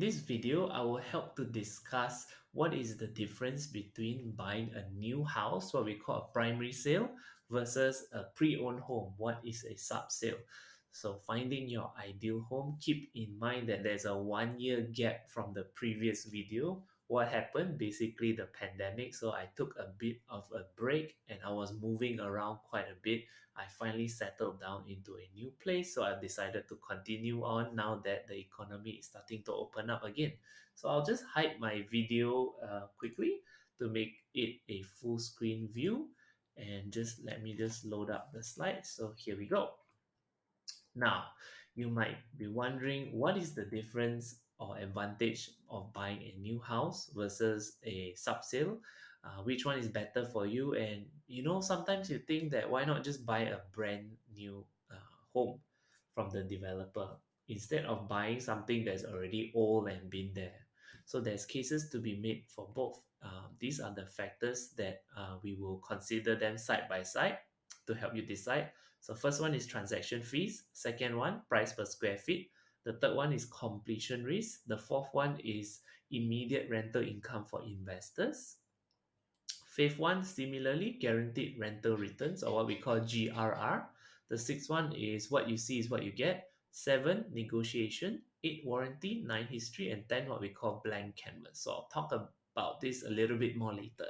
this video, I will help to discuss what is the difference between buying a new house, what we call a primary sale, versus a pre-owned home, what is a subsale. So finding your ideal home, keep in mind that there's a 1 year gap from the previous video. What happened? Basically the pandemic. So I took a bit of a break and I was moving around quite a bit. I finally settled down into a new place, so I've decided to continue on now that the economy is starting to open up again. So I'll just hide my video quickly to make it a full screen view, and just let me just load up the slides. So here we go. Now, you might be wondering, what is the difference or advantage of buying a new house versus a subsale? Which one is better for you? And sometimes you think that why not just buy a brand new home from the developer instead of buying something that's already old and been there. So there's cases to be made for both. These are the factors that we will consider them side by side to help you decide. So first one is transaction fees. Second one, price per square feet. The third one is completion risk. The fourth one is immediate rental income for investors. Fifth one, similarly, guaranteed rental returns, or what we call GRR. The sixth one is what you see is what you get. Seven, negotiation. Eight, warranty. Nine, history. And 10, what we call blank canvas. So I'll talk about this a little bit more later.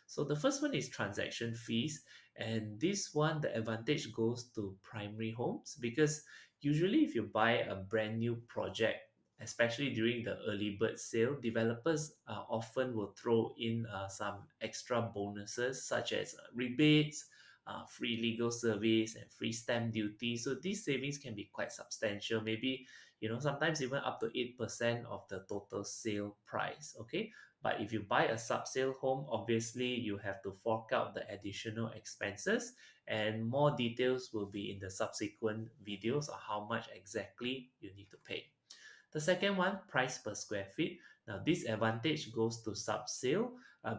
So the first one is transaction fees. And this one, the advantage goes to primary homes, because usually if you buy a brand new project, especially during the early bird sale, developers often will throw in some extra bonuses such as rebates, free legal service, and free stamp duty. So these savings can be quite substantial, maybe sometimes even up to 8% of the total sale price. Okay, but if you buy a sub-sale home, obviously you have to fork out the additional expenses, and more details will be in the subsequent videos on how much exactly you need to pay. The second one, price per square feet. Now, this advantage goes to subsale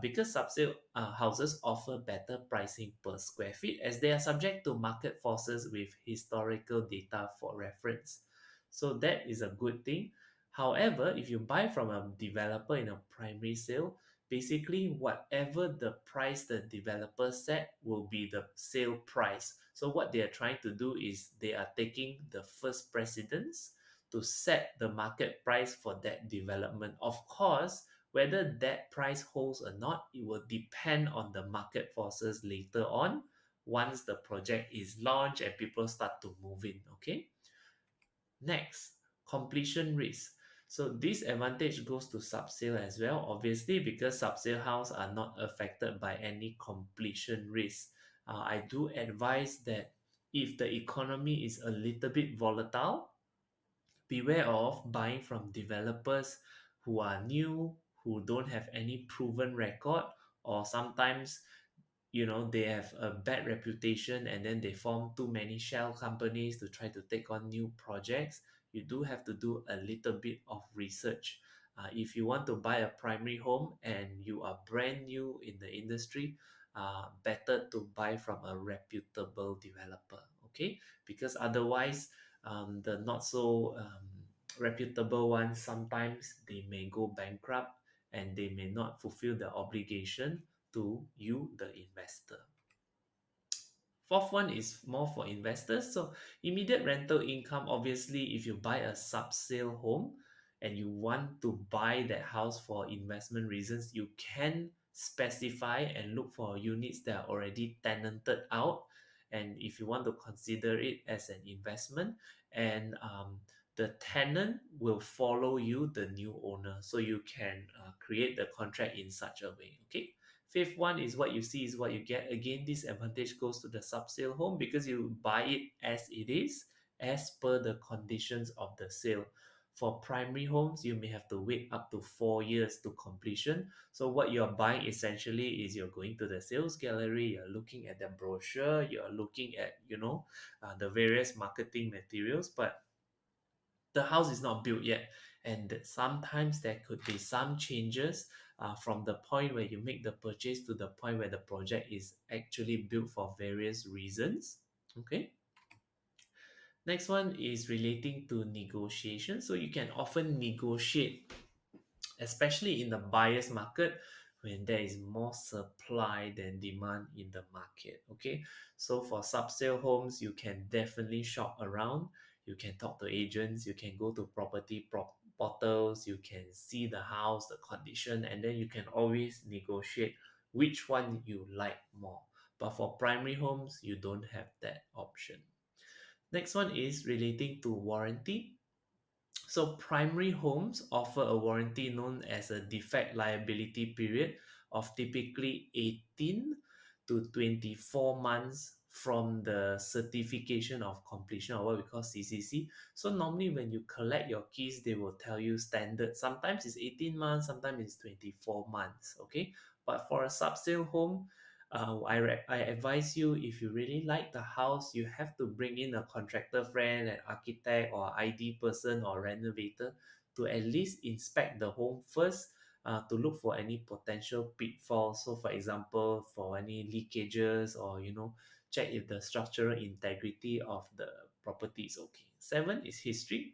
because subsale houses offer better pricing per square feet, as they are subject to market forces with historical data for reference. So that is a good thing. However, if you buy from a developer in a primary sale, basically whatever the price the developer set will be the sale price. So what they are trying to do is they are taking the first precedence to set the market price for that development. Of course, whether that price holds or not, it will depend on the market forces later on once the project is launched and people start to move in. Okay. Next, completion risk. So this advantage goes to subsale as well, obviously, because subsale houses are not affected by any completion risk. I do advise that if the economy is a little bit volatile, beware of buying from developers who are new, who don't have any proven record, or sometimes they have a bad reputation and then they form too many shell companies to try to take on new projects. You do have to do a little bit of research. If you want to buy a primary home and you are brand new in the industry, better to buy from a reputable developer, okay? Because otherwise, the not so reputable ones, sometimes they may go bankrupt and they may not fulfill the obligation to you, the investor. Fourth one is more for investors. So immediate rental income, obviously, if you buy a sub-sale home and you want to buy that house for investment reasons, you can specify and look for units that are already tenanted out. And if you want to consider it as an investment, and the tenant will follow you, the new owner, so you can create the contract in such a way. Okay. Fifth one is what you see is what you get. Again, this advantage goes to the subsale home because you buy it as it is, as per the conditions of the sale. For primary homes, you may have to wait up to 4 years to completion. So what you're buying essentially is you're going to the sales gallery, you're looking at the brochure, you're looking at, the various marketing materials, but the house is not built yet, and sometimes there could be some changes from the point where you make the purchase to the point where the project is actually built for various reasons. Okay. Next one is relating to negotiation. So you can often negotiate, especially in the buyer's market, when there is more supply than demand in the market. Okay, so for subsale homes, you can definitely shop around. You can talk to agents, you can go to portals, you can see the house, the condition, and then you can always negotiate which one you like more. But for primary homes, you don't have that option. Next one is relating to warranty. So primary homes offer a warranty known as a defect liability period of typically 18 to 24 months from the certification of completion, or what we call CCC. So normally when you collect your keys, they will tell you standard. Sometimes it's 18 months, sometimes it's 24 months. Okay. But for a subsale home, I advise you, if you really like the house, you have to bring in a contractor friend, an architect, or ID person or renovator to at least inspect the home first, to look for any potential pitfalls. So, for example, for any leakages, or check if the structural integrity of the property is okay. Seven is history.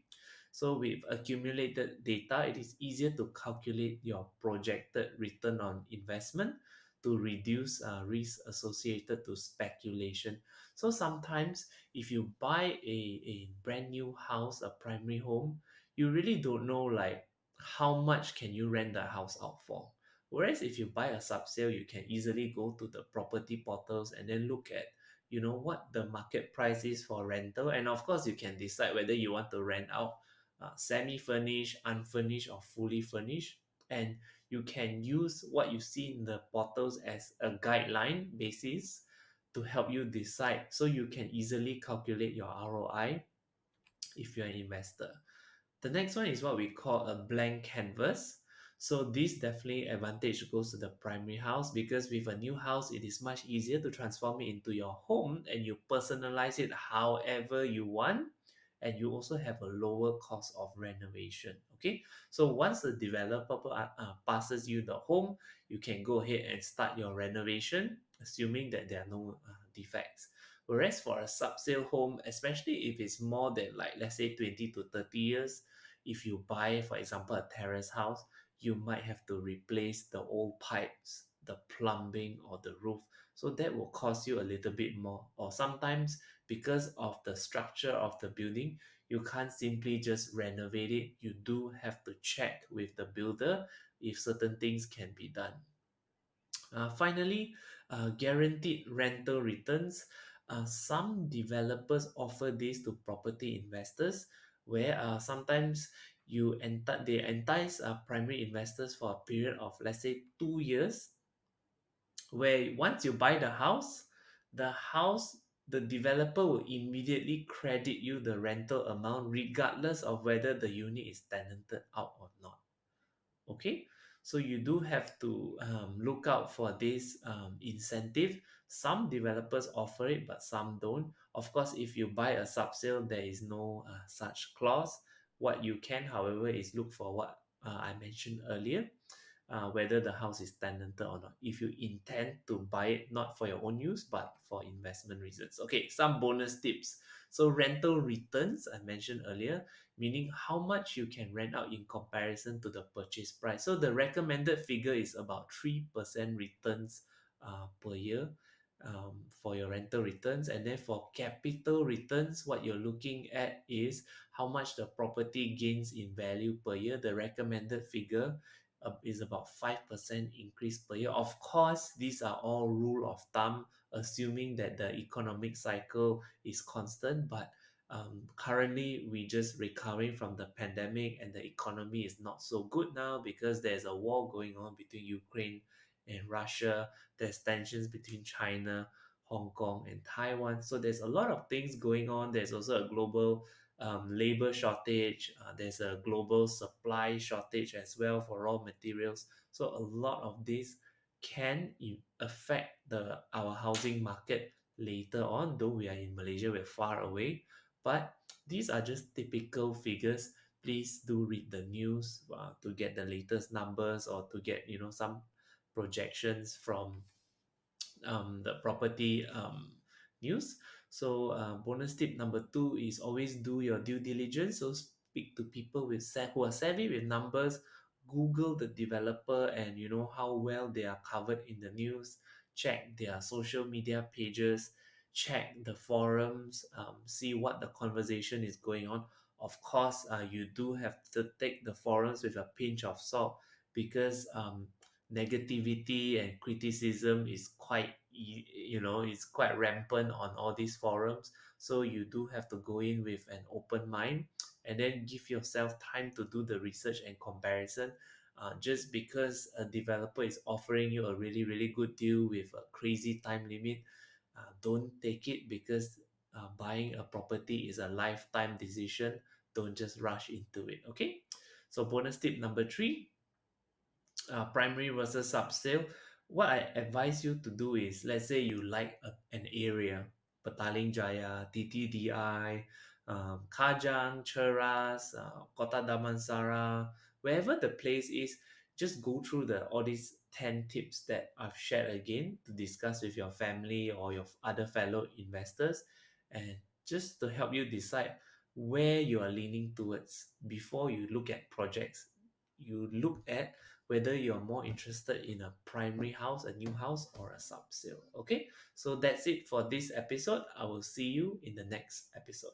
So, with accumulated data, it is easier to calculate your projected return on investment to reduce risk associated to speculation. So sometimes if you buy a brand new house, a primary home, you really don't know like how much can you rent the house out for. Whereas if you buy a subsale, you can easily go to the property portals and then look at what the market price is for rental, and of course you can decide whether you want to rent out semi-furnished, unfurnished, or fully furnished. And you can use what you see in the portals as a guideline basis to help you decide, so you can easily calculate your ROI if you're an investor. The next one is what we call a blank canvas. So this definitely advantage goes to the primary house, because with a new house, it is much easier to transform it into your home and you personalize it however you want. And you also have a lower cost of renovation. Okay, so once the developer passes you the home, you can go ahead and start your renovation, assuming that there are no defects. Whereas for a subsale home, especially if it's more than, like, let's say 20 to 30 years, if you buy, for example, a terrace house, you might have to replace the old pipes, the plumbing, or the roof. So that will cost you a little bit more. Or sometimes, because of the structure of the building, you can't simply just renovate it. You do have to check with the builder if certain things can be done. Finally, guaranteed rental returns. Some developers offer this to property investors, where sometimes they entice primary investors for a period of, let's say, 2 years, where once you buy the house, the developer will immediately credit you the rental amount regardless of whether the unit is tenanted out or not. Okay, so you do have to look out for this incentive. Some developers offer it, but some don't. Of course, if you buy a subsale, there is no such clause. What you can, however, is look for what I mentioned earlier, whether the house is tenanted or not, if you intend to buy it not for your own use but for investment reasons. Okay, some bonus tips. So rental returns I mentioned earlier, meaning how much you can rent out in comparison to the purchase price. So the recommended figure is about 3% returns per year, for your rental returns. And then for capital returns, what you're looking at is how much the property gains in value per year. The recommended figure is about 5% increase per year. Of course, these are all rule of thumb, assuming that the economic cycle is constant. But currently, we just recovering from the pandemic, and the economy is not so good now because there's a war going on between Ukraine and Russia. There's tensions between China, Hong Kong, and Taiwan. So there's a lot of things going on. There's also a global labor shortage. There's a global supply shortage as well for raw materials. So a lot of this can affect our housing market later on. Though we are in Malaysia, we're far away, but these are just typical figures. Please do read the news to get the latest numbers, or to get some projections from the property news. So bonus tip number two is always do your due diligence. So speak to people who are savvy with numbers. Google the developer and you know how well they are covered in the news. Check their social media pages. Check the forums. See what the conversation is going on. Of course, you do have to take the forums with a pinch of salt because negativity and criticism is quite you know it's quite rampant on all these forums, so you do have to go in with an open mind and then give yourself time to do the research and comparison. Just because a developer is offering you a really good deal with a crazy time limit, don't take it because buying a property is a lifetime decision. Don't just rush into it. Okay, so bonus tip number three, primary versus subsale. What I advise you to do is, let's say you like an area, Petaling Jaya, TTDI, Kajang, Cheras, Kota Damansara, wherever the place is, just go through the all these 10 tips that I've shared again to discuss with your family or your other fellow investors, and just to help you decide where you are leaning towards before you look at projects. You look at whether you're more interested in a primary house, a new house, or a sub sale. Okay, so that's it for this episode. I will see you in the next episode.